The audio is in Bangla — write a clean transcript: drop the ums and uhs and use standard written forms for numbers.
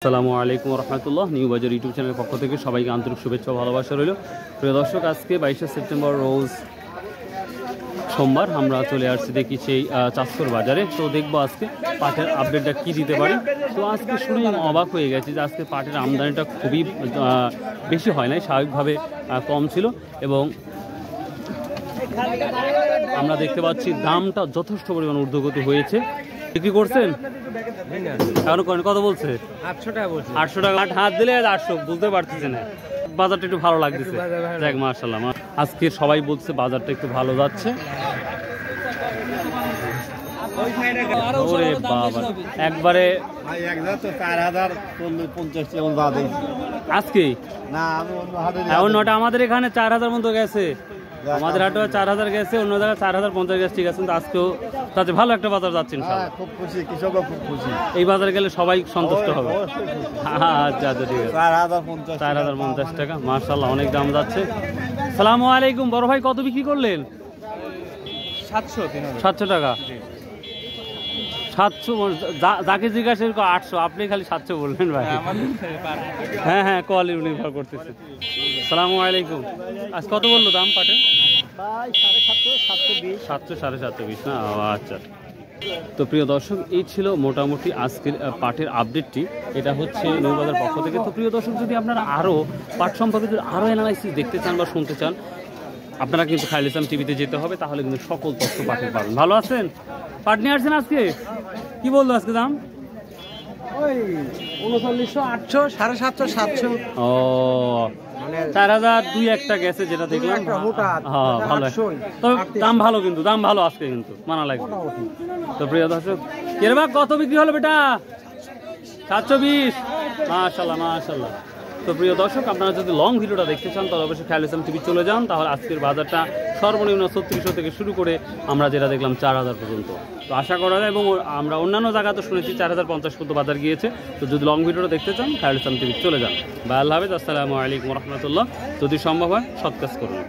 আসসালামু আলাইকুম রহমতুল্লাহ। নিউ বাজার ইউটিউব চ্যানেলের পক্ষ থেকে সবাইকে আন্তরিক শুভেচ্ছা ও ভালোবাসা রইল। প্রিয় দর্শক, আজকে 22শে সেপ্টেম্বর রোজ সোমবার আমরা চলে আসছি দেখি সেই চাঁদপুর বাজারে। তো দেখবো আজকে পাটের আপডেটটা কি দিতে পারি। তো আজকে শুনেই অবাক হয়ে গেছি যে আজকে পাটের আমদানিটা খুবই বেশি হয় নাই, স্বাভাবিকভাবে কম ছিল এবং আমরা দেখতে পাচ্ছি দামটা যথেষ্ট পরিমাণ ঊর্ধ্বগতি হয়েছে। বিক্রি করছেন এখন কত বলছে? 800 টাকা বলছে। 800 টাকা হাত দিলে 800 বুঝতে পারতেছে না। বাজারটা একটু ভালো লাগতেছে, যাক মাশাআল্লাহ। আজকে সবাই বলছে বাজারটা একটু ভালো যাচ্ছে। ওরে বাবা, একবারে আজকে অন্যটা আমাদের এখানে 4000 মতো গেছে, আমাদের হাটে 4000 গেছে, অন্য জায়গায় 4050 গেছে, ঠিক আছে। কিন্তু আজকেও তাতে ভালো একটা বাজার যাচ্ছে, খুব খুশি, কৃষকও খুব খুশি। এই বাজারে গেলে সবাই সন্তুষ্ট হবে। আচ্ছা আচ্ছা, ঠিক আছে। 4050 টাকা, মাশাআল্লাহ, অনেক দাম যাচ্ছে। আসসালামু আলাইকুম বড় ভাই, কত বিক্রি করলেন? 700 টাকা। 700 যাকে জিজ্ঞাসা 800, আপনি খালি 700 বললেন ভাই। হ্যাঁ হ্যাঁ, কোয়ালিটি নির্ভর করতেছে। আসসালামু আলাইকুম, আজ কত বললো দাম পাটের? 700, 720 না? আচ্ছা। তো প্রিয় দর্শক, এই ছিল মোটামুটি আজকের পাটের আপডেটটি। এটা হচ্ছে নিউ বাজার পক্ষ থেকে। তো প্রিয় দর্শক, যদি আপনারা আরও পাট সম্পর্কে যদি আরও অ্যানালাইসিস দেখতে চান বা শুনতে চান, আপনারা কিন্তু খায়রুল ইসলাম টিভিতে যেতে হবে, তাহলে কিন্তু সকল তথ্য পাটের পাবেন। ভালো আছেন? পাট নিয়ে আসছেন আজকে? কি বললো আজকে দাম? 3900, 800, 750, 700। ও, 4000 দুই একটা গেছে যেটা দেখলাম। হ্যাঁ, ভালো। তো দাম ভালো, কিন্তু দাম ভালো আজকে, কিন্তু মানা লাগবে। তো প্রিয় দর্শক, এরবা কত বিক্রি হলো বেটা? 720। মাশাআল্লাহ মাশাআল্লাহ। তো প্রিয় দর্শক, আপনারা যদি লং ভিডিওটা দেখতে চান তাহলে অবশ্যই খায়রুল ইসলাম টিভি চলে যান। তাহলে আজকের বাজারটা সর্বনিম্ন 3600 থেকে শুরু করে আমরা যেটা দেখলাম 4000 পর্যন্ত। তো আশা করা যায়, এবং আমরা অন্যান্য জায়গা তো শুনেছি 4050 পর্যন্ত বাজার গিয়েছে। তো যদি লং ভিডিওটা দেখতে চান খায়রুল ইসলাম টিভি চলে যান। বা আল্লাহ হাফেজ, আসসালামু আলাইকুম রহমতুল্লাহ। যদি সম্ভব হয় সৎ কাজ করুন।